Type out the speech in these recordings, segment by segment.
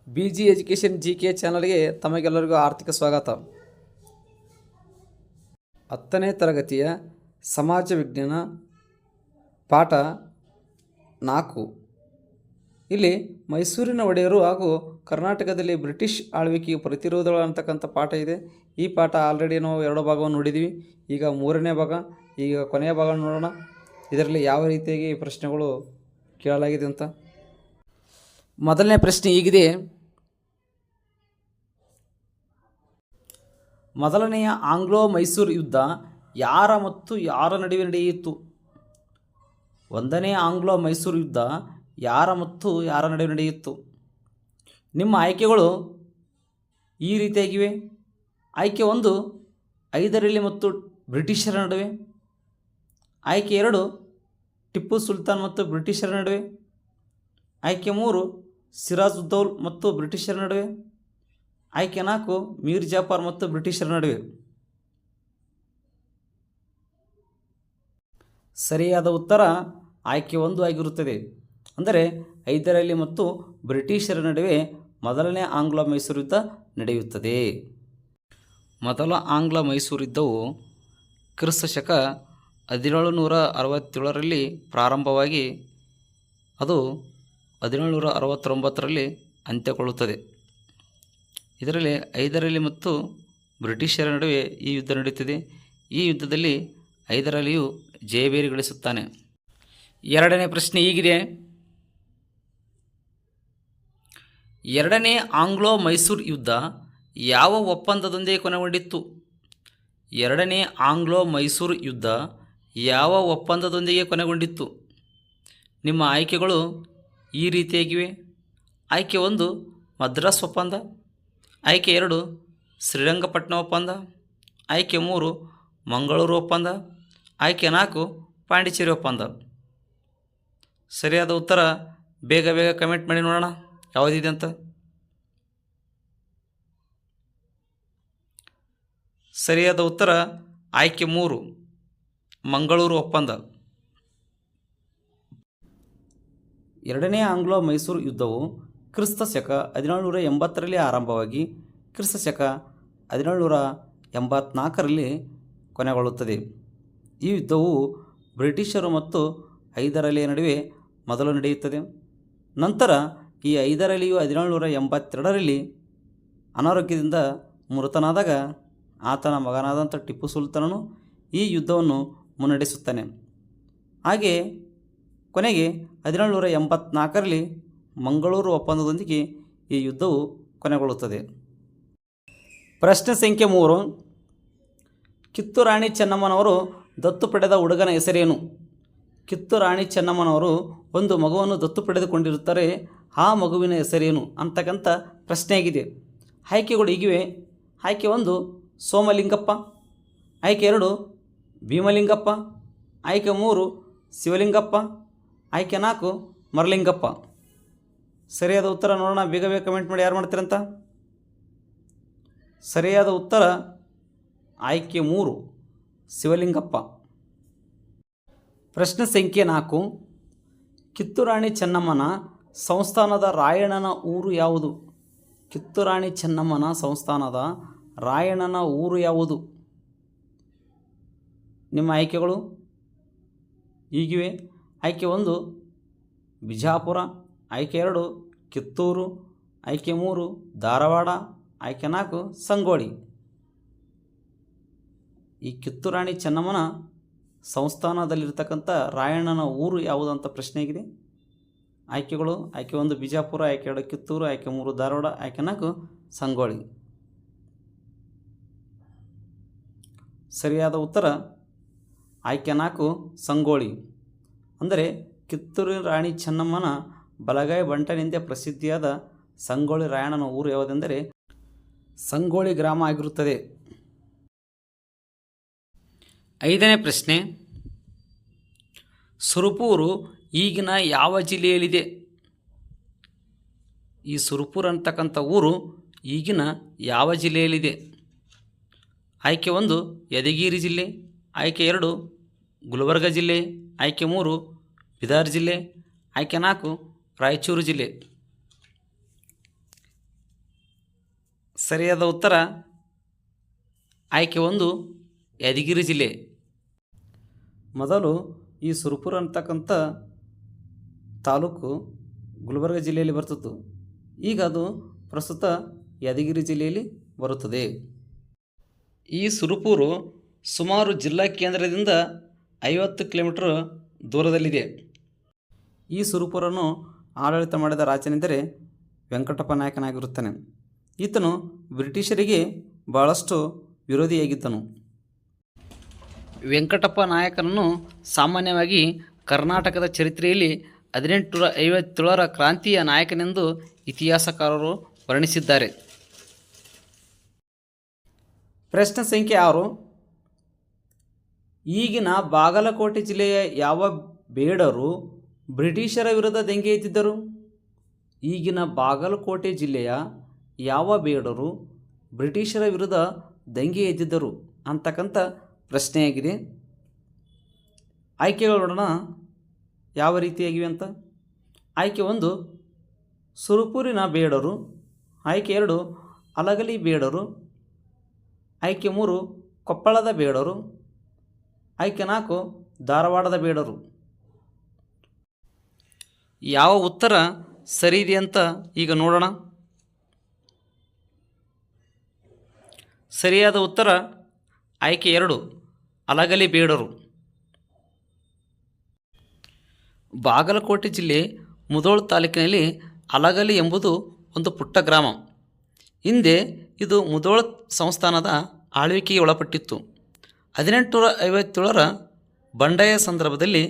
BG education GK ಚಾನಲ್ಗೆ ತಮಗೆಲ್ಲರಿಗೂ ಆರ್ಥಿಕ ಸ್ವಾಗತ. 10ನೇ ತರಗತಿಯ ಸಮಾಜ ವಿಜ್ಞಾನ ಪಾಠ 4. ಇಲ್ಲಿ ಮೈಸೂರಿನ ಒಡೆಯರು ಹಾಗೂ ಕರ್ನಾಟಕದಲ್ಲಿ ಬ್ರಿಟಿಷ್ ಆಳ್ವಿಕೆಗೆ ಪ್ರತಿರೋಧಗಳು ಅಂತಕ್ಕಂಥ ಪಾಠ ಇದೆ. ಈ ಪಾಠ ಆಲ್ರೆಡಿ ನಾವು 2 ಭಾಗವನ್ನು ನೋಡಿದ್ದೀವಿ. ಈಗ 3ನೇ ಭಾಗ, ಈಗ ಕೊನೆಯ ಭಾಗ ನೋಡೋಣ. ಇದರಲ್ಲಿ ಯಾವ ರೀತಿಯಾಗಿ ಪ್ರಶ್ನೆಗಳು ಕೇಳಲಾಗಿದೆ ಅಂತ. ಮೊದಲನೇ ಪ್ರಶ್ನೆ ಹೀಗಿದೆ: ಮೊದಲನೆಯ ಆಂಗ್ಲೋ ಮೈಸೂರು ಯುದ್ಧ ಯಾರ ಮತ್ತು ಯಾರ ನಡುವೆ ನಡೆಯಿತು? ಒಂದನೇ ಆಂಗ್ಲೋ ಮೈಸೂರು ಯುದ್ಧ ಯಾರ ಮತ್ತು ಯಾರ ನಡುವೆ ನಡೆಯಿತು? ನಿಮ್ಮ ಆಯ್ಕೆಗಳು ಈ ರೀತಿಯಾಗಿವೆ. ಆಯ್ಕೆ 1 ಹೈದರಾಲಿ ಮತ್ತು ಬ್ರಿಟಿಷರ ನಡುವೆ. ಆಯ್ಕೆ 2 ಟಿಪ್ಪು ಸುಲ್ತಾನ್ ಮತ್ತು ಬ್ರಿಟಿಷರ ನಡುವೆ. ಆಯ್ಕೆ 3 ಸಿರಾಜ್ ಉದ್ದೌಲ್ ಮತ್ತು ಬ್ರಿಟಿಷರ ನಡುವೆ. ಆಯ್ಕೆ 4 ಮೀರ್ ಜಾಫರ್ ಮತ್ತು ಬ್ರಿಟಿಷರ ನಡುವೆ. ಸರಿಯಾದ ಉತ್ತರ ಆಯ್ಕೆ 1 ಆಗಿರುತ್ತದೆ. ಅಂದರೆ ಹೈದರಾಲಿ ಮತ್ತು ಬ್ರಿಟಿಷರ ನಡುವೆ ಮೊದಲನೇ ಆಂಗ್ಲ ಮೈಸೂರು ಯುದ್ಧ ನಡೆಯುತ್ತದೆ. ಮೊದಲ ಆಂಗ್ಲ ಮೈಸೂರು ಯುದ್ಧವು ಕ್ರಿಸ್ತಶಕ 1767ರಲ್ಲಿ ಪ್ರಾರಂಭವಾಗಿ ಅದು 1769ರಲ್ಲಿ ಅಂತ್ಯಗೊಳ್ಳುತ್ತದೆ. ಇದರಲ್ಲಿ ಹೈದರಾಲಿ ಮತ್ತು ಬ್ರಿಟಿಷರ ನಡುವೆ ಈ ಯುದ್ಧ ನಡೆಯುತ್ತದೆ. ಈ ಯುದ್ಧದಲ್ಲಿ ಹೈದರಾಲಿಯು ಜಯಭೇರಿ ಗಳಿಸುತ್ತಾನೆ. ಎರಡನೇ ಪ್ರಶ್ನೆ ಹೀಗಿದೆ: ಎರಡನೇ ಆಂಗ್ಲೋ ಮೈಸೂರು ಯುದ್ಧ ಯಾವ ಒಪ್ಪಂದದೊಂದಿಗೆ ಕೊನೆಗೊಂಡಿತ್ತು? ಎರಡನೇ ಆಂಗ್ಲೋ ಮೈಸೂರು ಯುದ್ಧ ಯಾವ ಒಪ್ಪಂದದೊಂದಿಗೆ ಕೊನೆಗೊಂಡಿತ್ತು? ನಿಮ್ಮ ಆಯ್ಕೆಗಳು ಈ ರೀತಿಯಾಗಿವೆ. ಆಯ್ಕೆ 1 ಮದ್ರಾಸ್ ಒಪ್ಪಂದ. ಆಯ್ಕೆ 2 ಶ್ರೀರಂಗಪಟ್ಟಣ ಒಪ್ಪಂದ. ಆಯ್ಕೆ 3 ಮಂಗಳೂರು ಒಪ್ಪಂದ. ಆಯ್ಕೆ 4 ಪಾಂಡಿಚೇರಿ ಒಪ್ಪಂದ. ಸರಿಯಾದ ಉತ್ತರ ಬೇಗ ಕಮೆಂಟ್ ಮಾಡಿ ನೋಡೋಣ ಯಾವುದಿದೆ ಅಂತ. ಸರಿಯಾದ ಉತ್ತರ ಆಯ್ಕೆ 3 ಮಂಗಳೂರು ಒಪ್ಪಂದ. ಎರಡನೇ ಆಂಗ್ಲೋ ಮೈಸೂರು ಯುದ್ಧವು ಕ್ರಿಸ್ತಶಕ 1780ರಲ್ಲಿ ಆರಂಭವಾಗಿ ಕ್ರಿಸ್ತಶಕ 1784ರಲ್ಲಿ ಕೊನೆಗೊಳ್ಳುತ್ತದೆ. ಈ ಯುದ್ಧವು ಬ್ರಿಟಿಷರು ಮತ್ತು ಹೈದರಾಲಿಯ ನಡುವೆ ಮೊದಲು ನಡೆಯುತ್ತದೆ. ನಂತರ ಈ ಹೈದರಾಲಿಯು 1782ರಲ್ಲಿ ಅನಾರೋಗ್ಯದಿಂದ ಮೃತನಾದಾಗ ಆತನ ಮಗನಾದಂಥ ಟಿಪ್ಪು ಸುಲ್ತಾನನು ಈ ಯುದ್ಧವನ್ನು ಮುನ್ನಡೆಸುತ್ತಾನೆ. ಹಾಗೆಯೇ ಕೊನೆಗೆ 1784ರಲ್ಲಿ ಮಂಗಳೂರು ಒಪ್ಪಂದದೊಂದಿಗೆ ಈ ಯುದ್ಧವು ಕೊನೆಗೊಳ್ಳುತ್ತದೆ. ಪ್ರಶ್ನೆ ಸಂಖ್ಯೆ 3: ಕಿತ್ತೂರು ರಾಣಿ ಚೆನ್ನಮ್ಮನವರು ದತ್ತು ಪಡೆದ ಹುಡುಗನ ಹೆಸರೇನು? ಕಿತ್ತೂರು ರಾಣಿ ಚೆನ್ನಮ್ಮನವರು ಒಂದು ಮಗುವನ್ನು ದತ್ತು ಪಡೆದುಕೊಂಡಿರುತ್ತಾರೆ. ಆ ಮಗುವಿನ ಹೆಸರೇನು ಅಂತಕ್ಕಂಥ ಪ್ರಶ್ನೆಯಾಗಿದೆ. ಆಯ್ಕೆಗಳು ಹೀಗಿವೆ. ಆಯ್ಕೆ 1 ಸೋಮಲಿಂಗಪ್ಪ. ಆಯ್ಕೆ 2 ಭೀಮಲಿಂಗಪ್ಪ. ಆಯ್ಕೆ 3 ಶಿವಲಿಂಗಪ್ಪ. ಆಯ್ಕೆ 4 ಮರಲಿಂಗಪ್ಪ. ಸರಿಯಾದ ಉತ್ತರ ನೋಡೋಣ. ಬೇಗ ಕಮೆಂಟ್ ಮಾಡಿ ಯಾರು ಮಾಡ್ತೀರಂತ. ಸರಿಯಾದ ಉತ್ತರ ಆಯ್ಕೆ 3 ಶಿವಲಿಂಗಪ್ಪ. ಪ್ರಶ್ನೆ ಸಂಖ್ಯೆ 4: ಕಿತ್ತೂರು ರಾಣಿ ಚೆನ್ನಮ್ಮನ ಸಂಸ್ಥಾನದ ರಾಯಣ್ಣನ ಊರು ಯಾವುದು? ಕಿತ್ತೂರು ರಾಣಿ ಚೆನ್ನಮ್ಮನ ಸಂಸ್ಥಾನದ ರಾಯಣ್ಣನ ಊರು ಯಾವುದು? ನಿಮ್ಮ ಆಯ್ಕೆಗಳು ಹೀಗಿವೆ. ಆಯ್ಕೆ 1 ಬಿಜಾಪುರ. ಆಯ್ಕೆ 2 ಕಿತ್ತೂರು. ಆಯ್ಕೆ 3 ಧಾರವಾಡ. ಆಯ್ಕೆ 4 ಸಂಗೊಳ್ಳಿ. ಈ ಕಿತ್ತೂರು ರಾಣಿ ಚೆನ್ನಮ್ಮನ ಸಂಸ್ಥಾನದಲ್ಲಿರ್ತಕ್ಕಂಥ ರಾಯಣ್ಣನ ಊರು ಯಾವುದು ಅಂತ ಪ್ರಶ್ನೆ ಆಗಿದೆ. ಆಯ್ಕೆಗಳು: ಆಯ್ಕೆ 1 ಬಿಜಾಪುರ. ಆಯ್ಕೆ 2 ಕಿತ್ತೂರು. ಆಯ್ಕೆ 3 ಧಾರವಾಡ. ಆಯ್ಕೆ 4 ಸಂಗೊಳ್ಳಿ. ಸರಿಯಾದ ಉತ್ತರ ಆಯ್ಕೆ 4 ಸಂಗೊಳ್ಳಿ. ಅಂದರೆ ಕಿತ್ತೂರು ರಾಣಿ ಚೆನ್ನಮ್ಮನ ಬಲಗೈ ಬಂಟನೆಂದೇ ಪ್ರಸಿದ್ಧಿಯಾದ ಸಂಗೊಳ್ಳಿ ರಾಯಣ್ಣನ ಊರು ಯಾವುದೆಂದರೆ ಸಂಗೊಳ್ಳಿ ಗ್ರಾಮ ಆಗಿರುತ್ತದೆ. 5ನೇ ಪ್ರಶ್ನೆ: ಸುರಪೂರು ಈಗಿನ ಯಾವ ಜಿಲ್ಲೆಯಲ್ಲಿದೆ? ಈ ಸುರಪೂರು ಅಂತಕ್ಕಂಥ ಊರು ಈಗಿನ ಯಾವ ಜಿಲ್ಲೆಯಲ್ಲಿದೆ? ಆಯ್ಕೆ 1 ಯಾದಗಿರಿ ಜಿಲ್ಲೆ. ಆಯ್ಕೆ 2 ಗುಲ್ಬರ್ಗ ಜಿಲ್ಲೆ. ಆಯ್ಕೆ 3 ಬೀದರ್ ಜಿಲ್ಲೆ. ಆಯ್ಕೆ 4 ರಾಯಚೂರು ಜಿಲ್ಲೆ. ಸರಿಯಾದ ಉತ್ತರ ಆಯ್ಕೆ 1 ಯಾದಗಿರಿ ಜಿಲ್ಲೆ. ಮೊದಲು ಈ ಸುರಪುರ ಅಂತಕ್ಕಂಥ ತಾಲೂಕು ಗುಲ್ಬರ್ಗ ಜಿಲ್ಲೆಯಲ್ಲಿ ಬರ್ತಿತ್ತು. ಈಗ ಅದು ಪ್ರಸ್ತುತ ಯಾದಗಿರಿ ಜಿಲ್ಲೆಯಲ್ಲಿ ಬರುತ್ತದೆ. ಈ ಸುರಪೂರು ಸುಮಾರು ಜಿಲ್ಲಾ ಕೇಂದ್ರದಿಂದ 50 ಕಿಲೋಮೀಟರ್ ದೂರದಲ್ಲಿದೆ. ಈ ಸುರಪುರನ್ನು ಆಡಳಿತ ಮಾಡಿದ ರಾಜನೆಂದರೆ ವೆಂಕಟಪ್ಪ ನಾಯಕನಾಗಿರುತ್ತಾನೆ. ಈತನು ಬ್ರಿಟಿಷರಿಗೆ ಬಹಳಷ್ಟು ವಿರೋಧಿಯಾಗಿದ್ದನು. ವೆಂಕಟಪ್ಪ ನಾಯಕನನ್ನು ಸಾಮಾನ್ಯವಾಗಿ ಕರ್ನಾಟಕದ ಚರಿತ್ರೆಯಲ್ಲಿ 1857ರ ಕ್ರಾಂತಿಯ ನಾಯಕನೆಂದು ಇತಿಹಾಸಕಾರರು ವರ್ಣಿಸಿದ್ದಾರೆ. ಪ್ರಶ್ನೆ ಸಂಖ್ಯೆ 6. ಈಗಿನ ಬಾಗಲಕೋಟೆ ಜಿಲ್ಲೆಯ ಯಾವ ಬೇಡರು ಬ್ರಿಟಿಷರ ವಿರುದ್ಧ ದಂಗೆ ಎದ್ದಿದ್ದರು? ಈಗಿನ ಬಾಗಲಕೋಟೆ ಜಿಲ್ಲೆಯ ಯಾವ ಬೇಡರು ಬ್ರಿಟಿಷರ ವಿರುದ್ಧ ದಂಗೆ ಎದ್ದಿದ್ದರು ಅಂತಕ್ಕಂಥ ಪ್ರಶ್ನೆಯಾಗಿದೆ. ಆಯ್ಕೆಗಳು ನೋಡೋಣ ಯಾವ ರೀತಿಯಾಗಿವೆ ಅಂತ. ಆಯ್ಕೆ 1 ಸುರಪೂರಿನ ಬೇಡರು, ಆಯ್ಕೆ 2 ಅಲಗಲಿ ಬೇಡರು, ಆಯ್ಕೆ 3 ಕೊಪ್ಪಳದ ಬೇಡರು, ಆಯ್ಕೆ 4 ಧಾರವಾಡದ ಬೇಡರು. ಯಾವ ಉತ್ತರ ಸರಿ ಇದೆ ಅಂತ ಈಗ ನೋಡೋಣ. ಸರಿಯಾದ ಉತ್ತರ ಆಯ್ಕೆ 2 ಅಲಗಲಿ ಬೇಡರು. ಬಾಗಲಕೋಟೆ ಜಿಲ್ಲೆ ಮುಧೋಳ ತಾಲೂಕಿನಲ್ಲಿ ಅಲಗಲಿ ಎಂಬುದು ಒಂದು ಪುಟ್ಟ ಗ್ರಾಮ. ಹಿಂದೆ ಇದು ಮುಧೋಳ ಸಂಸ್ಥಾನದ ಆಳ್ವಿಕೆಗೆ ಒಳಪಟ್ಟಿತ್ತು. 1857ರ ಬಂಡಾಯ ಸಂದರ್ಭದಲ್ಲಿ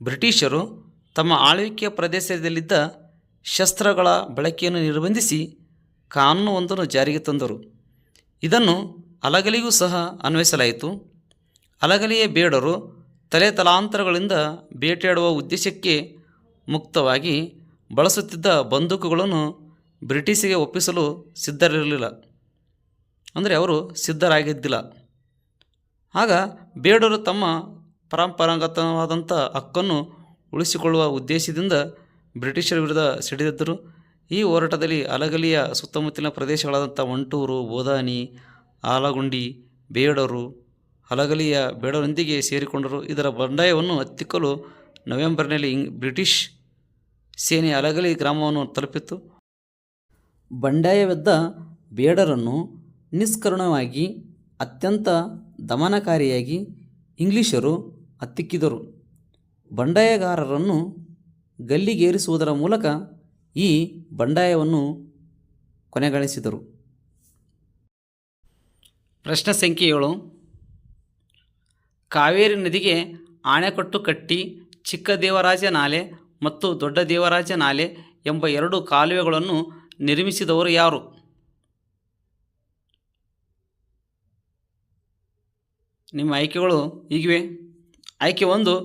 ಬ್ರಿಟಿಷರು ತಮ್ಮ ಆಳ್ವಿಕೆಯ ಪ್ರದೇಶದಲ್ಲಿದ್ದ ಶಸ್ತ್ರಗಳ ಬಳಕೆಯನ್ನು ನಿರ್ಬಂಧಿಸಿ ಕಾನೂನೊಂದನ್ನು ಜಾರಿಗೆ ತಂದರು. ಇದನ್ನು ಅಲಗಲಿಗೂ ಸಹ ಅನ್ವಯಿಸಲಾಯಿತು. ಅಲಗಲಿಯ ಬೇಡರು ತಲೆತಲಾಂತರಗಳಿಂದ ಬೇಟೆಯಾಡುವ ಉದ್ದೇಶಕ್ಕೆ ಮುಕ್ತವಾಗಿ ಬಳಸುತ್ತಿದ್ದ ಬಂದೂಕುಗಳನ್ನು ಬ್ರಿಟಿಷಿಗೆ ಒಪ್ಪಿಸಲು ಸಿದ್ಧರಿರಲಿಲ್ಲ. ಅಂದರೆ ಅವರು ಸಿದ್ಧರಾಗಿದ್ದಿಲ್ಲ. ಆಗ ಬೇಡರು ತಮ್ಮ ಪರಂಪರಾಗತವಾದಂಥ ಹಕ್ಕನ್ನು ಉಳಿಸಿಕೊಳ್ಳುವ ಉದ್ದೇಶದಿಂದ ಬ್ರಿಟಿಷರ ವಿರುದ್ಧ ಸಿಡಿದೆದ್ದರು. ಈ ಹೋರಾಟದಲ್ಲಿ ಅಲಗಲಿಯ ಸುತ್ತಮುತ್ತಲಿನ ಪ್ರದೇಶಗಳಾದಂಥ ವಂಟೂರು, ಬೋದಾನಿ, ಆಲಗುಂಡಿ ಬೇಡರು ಅಲಗಲಿಯ ಬೇಡರೊಂದಿಗೆ ಸೇರಿಕೊಂಡರು. ಇದರ ಬಂಡಾಯವನ್ನು ಹತ್ತಿಕ್ಕಲು ನವೆಂಬರ್ನಲ್ಲಿ ಬ್ರಿಟಿಷ್ ಸೇನೆ ಅಲಗಲಿ ಗ್ರಾಮವನ್ನು ತಲುಪಿತು. ಬಂಡಾಯವೆದ್ದ ಬೇಡರನ್ನು ನಿಷ್ಕರುಣವಾಗಿ ಅತ್ಯಂತ ದಮನಕಾರಿಯಾಗಿ ಇಂಗ್ಲಿಷರು ಹತ್ತಿಕ್ಕಿದರು. ಬಂಡಾಯಗಾರರನ್ನು ಗಲ್ಲಿಗೇರಿಸುವುದರ ಮೂಲಕ ಈ ಬಂಡಾಯವನ್ನು ಕೊನೆಗಾಣಿಸಿದರು. ಪ್ರಶ್ನೆ ಸಂಖ್ಯೆ 7. ಕಾವೇರಿ ನದಿಗೆ ಆಣೆಕಟ್ಟು ಕಟ್ಟಿ ಚಿಕ್ಕದೇವರಾಜ ನಾಲೆ ಮತ್ತು ದೊಡ್ಡ ದೇವರಾಜ ನಾಲೆ ಎಂಬ 2 ಕಾಲುವೆಗಳನ್ನು ನಿರ್ಮಿಸಿದವರು ಯಾರು? ನಿಮ್ಮ ಆಯ್ಕೆಗಳು ಹೀಗಿವೆ. ಆಯ್ಕೆ 1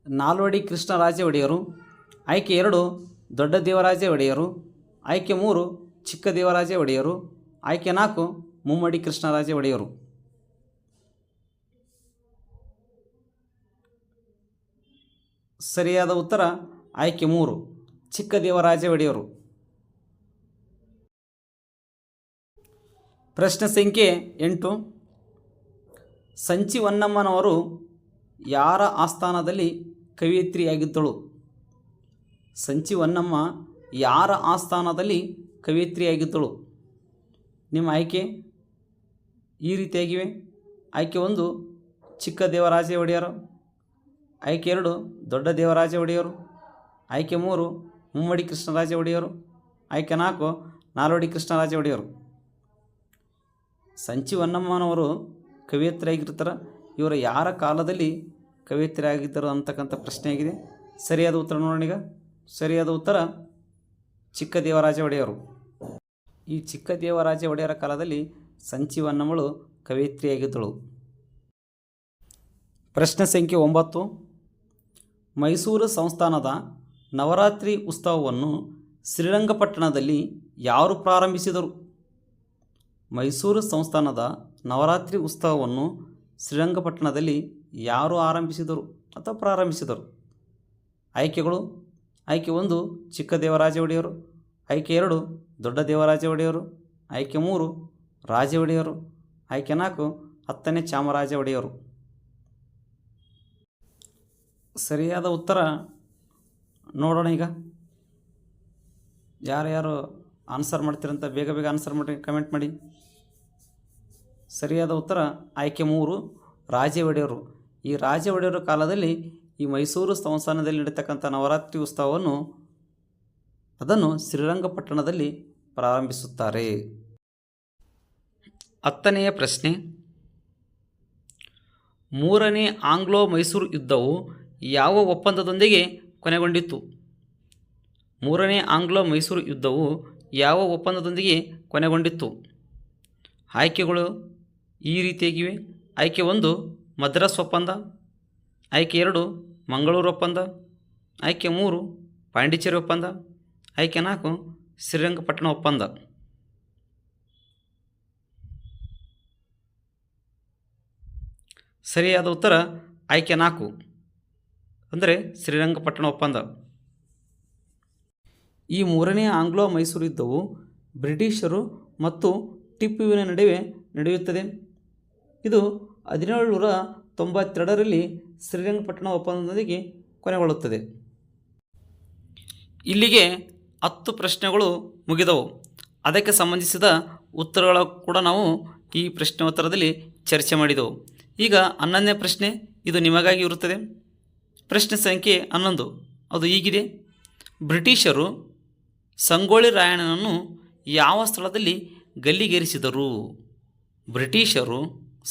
ನಾಲ್ವಡಿ ಕೃಷ್ಣರಾಜ ಒಡೆಯರು, ಆಯ್ಕೆ 2 ದೊಡ್ಡ ದೇವರಾಜ ಒಡೆಯರು, ಆಯ್ಕೆ 3 ಚಿಕ್ಕ ದೇವರಾಜ ಒಡೆಯರು, ಆಯ್ಕೆ 4 ಮುಮ್ಮಡಿ ಕೃಷ್ಣರಾಜ ಒಡೆಯರು. ಸರಿಯಾದ ಉತ್ತರ ಆಯ್ಕೆ 3 ಚಿಕ್ಕ ದೇವರಾಜ ಒಡೆಯರು. ಪ್ರಶ್ನೆ ಸಂಖ್ಯೆ 8. ಸಂಚಿ ಹೊನ್ನಮ್ಮನವರು ಯಾರ ಆಸ್ಥಾನದಲ್ಲಿ ಕವಿಯತ್ರಿಯಾಗಿದ್ದಳು? ಸಂಚಿ ಹೊನ್ನಮ್ಮ ಯಾರ ಆಸ್ಥಾನದಲ್ಲಿ ಕವಿಯತ್ರಿಯಾಗಿದ್ದಳು? ನಿಮ್ಮ ಆಯ್ಕೆ ಈ ರೀತಿಯಾಗಿವೆ. ಆಯ್ಕೆ 1 ಚಿಕ್ಕ ದೇವರಾಜ ಒಡೆಯರು, ಆಯ್ಕೆ 2 ದೊಡ್ಡ ದೇವರಾಜ ಒಡೆಯರು, ಆಯ್ಕೆ 3 ಮುಮ್ಮಡಿ ಕೃಷ್ಣರಾಜ ಒಡೆಯರು, ಆಯ್ಕೆ 4 ನಾಲ್ವಡಿ ಕೃಷ್ಣರಾಜ ಒಡೆಯರು. ಸಂಚಿ ಹೊನ್ನಮ್ಮನವರು ಕವಿಯತ್ರಿಯಾಗಿರ್ತಾರೆ. ಇವರು ಯಾರ ಕಾಲದಲ್ಲಿ ಕವಿಯತ್ರಿಯಾಗಿದ್ದರು ಅಂತಕ್ಕಂಥ ಪ್ರಶ್ನೆಯಾಗಿದೆ. ಸರಿಯಾದ ಉತ್ತರ ನೋಡೋಣ ಈಗ. ಸರಿಯಾದ ಉತ್ತರ ಚಿಕ್ಕ ದೇವರಾಜ ಒಡೆಯರು. ಈ ಚಿಕ್ಕ ದೇವರಾಜ ಒಡೆಯರ ಕಾಲದಲ್ಲಿ ಸಂಚಿ ಹೊನ್ನಮ್ಮಳು ಕವಿಯತ್ರಿಯಾಗಿದ್ದಳು. ಪ್ರಶ್ನೆ ಸಂಖ್ಯೆ 9. ಮೈಸೂರು ಸಂಸ್ಥಾನದ ನವರಾತ್ರಿ ಉತ್ಸವವನ್ನು ಶ್ರೀರಂಗಪಟ್ಟಣದಲ್ಲಿ ಯಾರು ಪ್ರಾರಂಭಿಸಿದರು? ಮೈಸೂರು ಸಂಸ್ಥಾನದ ನವರಾತ್ರಿ ಉತ್ಸವವನ್ನು ಶ್ರೀರಂಗಪಟ್ಟಣದಲ್ಲಿ ಯಾರು ಆರಂಭಿಸಿದರು ಅಥವಾ ಪ್ರಾರಂಭಿಸಿದರು? ಆಯ್ಕೆಗಳು: ಆಯ್ಕೆ 1 ಚಿಕ್ಕ ದೇವರಾಜ ಒಡೆಯರು, ಆಯ್ಕೆ 2 ದೊಡ್ಡ ದೇವರಾಜ ಒಡೆಯರು, ಆಯ್ಕೆ 3 ರಾಜ ಒಡೆಯರು. ಆಯ್ಕೆ 4 10ನೇ ಚಾಮರಾಜ ಒಡೆಯರು. ಸರಿಯಾದ ಉತ್ತರ ನೋಡೋಣ. ಈಗ ಯಾರ್ಯಾರು ಆನ್ಸರ್ ಮಾಡ್ತೀರಂತ ಬೇಗ ಬೇಗ ಆನ್ಸರ್ ಮಾಡಿ, ಕಮೆಂಟ್ ಮಾಡಿ. ಸರಿಯಾದ ಉತ್ತರ ಆಯ್ಕೆ 3 ರಾಜ ಒಡೆಯರು. ಈ ರಾಜ ಒಡೆಯರ ಕಾಲದಲ್ಲಿ ಈ ಮೈಸೂರು ಸಂಸ್ಥಾನದಲ್ಲಿ ನಡೀತಕ್ಕಂಥ ನವರಾತ್ರಿ ಉತ್ಸವವನ್ನು ಅದನ್ನು ಶ್ರೀರಂಗಪಟ್ಟಣದಲ್ಲಿ ಪ್ರಾರಂಭಿಸುತ್ತಾರೆ. 10ನೆಯ ಪ್ರಶ್ನೆ, 3ನೇ ಆಂಗ್ಲೋ ಮೈಸೂರು ಯುದ್ಧವು ಯಾವ ಒಪ್ಪಂದದೊಂದಿಗೆ ಕೊನೆಗೊಂಡಿತು? 3ನೇ ಆಂಗ್ಲೋ ಮೈಸೂರು ಯುದ್ಧವು ಯಾವ ಒಪ್ಪಂದದೊಂದಿಗೆ ಕೊನೆಗೊಂಡಿತ್ತು? ಆಯ್ಕೆಗಳು ಈ ರೀತಿಯಾಗಿವೆ. ಆಯ್ಕೆ 1 ಮದ್ರಾಸ್ ಒಪ್ಪಂದ. ಆಯ್ಕೆ 2 ಮಂಗಳೂರು ಒಪ್ಪಂದ. ಆಯ್ಕೆ 3 ಪಾಂಡಿಚೇರಿ ಒಪ್ಪಂದ. ಆಯ್ಕೆ 4 ಶ್ರೀರಂಗಪಟ್ಟಣ ಒಪ್ಪಂದ. ಸರಿಯಾದ ಉತ್ತರ ಆಯ್ಕೆ 4 ಅಂದರೆ ಶ್ರೀರಂಗಪಟ್ಟಣ ಒಪ್ಪಂದ. ಈ 3ನೇ ಆಂಗ್ಲೋ ಮೈಸೂರು ಯುದ್ಧವು ಬ್ರಿಟಿಷರು ಮತ್ತು ಟಿಪ್ಪುವಿನ ನಡುವೆ ನಡೆಯುತ್ತದೆ. ಇದು 1792ರಲ್ಲಿ ಶ್ರೀರಂಗಪಟ್ಟಣ ಒಪ್ಪಂದದೊಂದಿಗೆ ಕೊನೆಗೊಳ್ಳುತ್ತದೆ. ಇಲ್ಲಿಗೆ 10 ಪ್ರಶ್ನೆಗಳು ಮುಗಿದವು. ಅದಕ್ಕೆ ಸಂಬಂಧಿಸಿದ ಉತ್ತರಗಳ ಕೂಡ ನಾವು ಈ ಪ್ರಶ್ನೋತ್ತರದಲ್ಲಿ ಚರ್ಚೆ ಮಾಡಿದೆವು. ಈಗ 11ನೇ ಪ್ರಶ್ನೆ, ಇದು ನಿಮಗಾಗಿ ಇರುತ್ತದೆ. ಪ್ರಶ್ನೆ ಸಂಖ್ಯೆ 11 ಅದು ಹೀಗಿದೆ. ಬ್ರಿಟಿಷರು ಸಂಗೊಳ್ಳಿ ರಾಯಣ್ಣನನ್ನು ಯಾವ ಸ್ಥಳದಲ್ಲಿ ಗಲ್ಲಿಗೇರಿಸಿದರು? ಬ್ರಿಟಿಷರು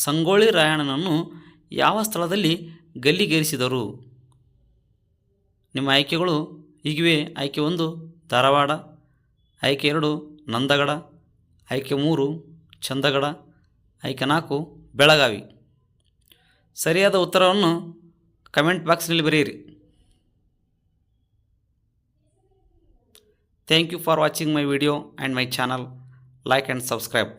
ಸಂಗೊಳ್ಳಿ ರಾಯಣ್ಣನನ್ನು ಯಾವ ಸ್ಥಳದಲ್ಲಿ ಗಲ್ಲಿಗೇರಿಸಿದರು? ನಿಮ್ಮ ಆಯ್ಕೆಗಳು ಹೀಗಿವೆ. ಆಯ್ಕೆ 1 ಧಾರವಾಡ. ಆಯ್ಕೆ 2 ನಂದಗಡ. ಆಯ್ಕೆ 3 ಚಂದಗಡ. ಆಯ್ಕೆ 4 ಬೆಳಗಾವಿ. ಸರಿಯಾದ ಉತ್ತರವನ್ನು ಕಮೆಂಟ್ ಬಾಕ್ಸ್ನಲ್ಲಿ ಬರೆಯಿರಿ. Thank you for watching my video and my channel. Like and subscribe.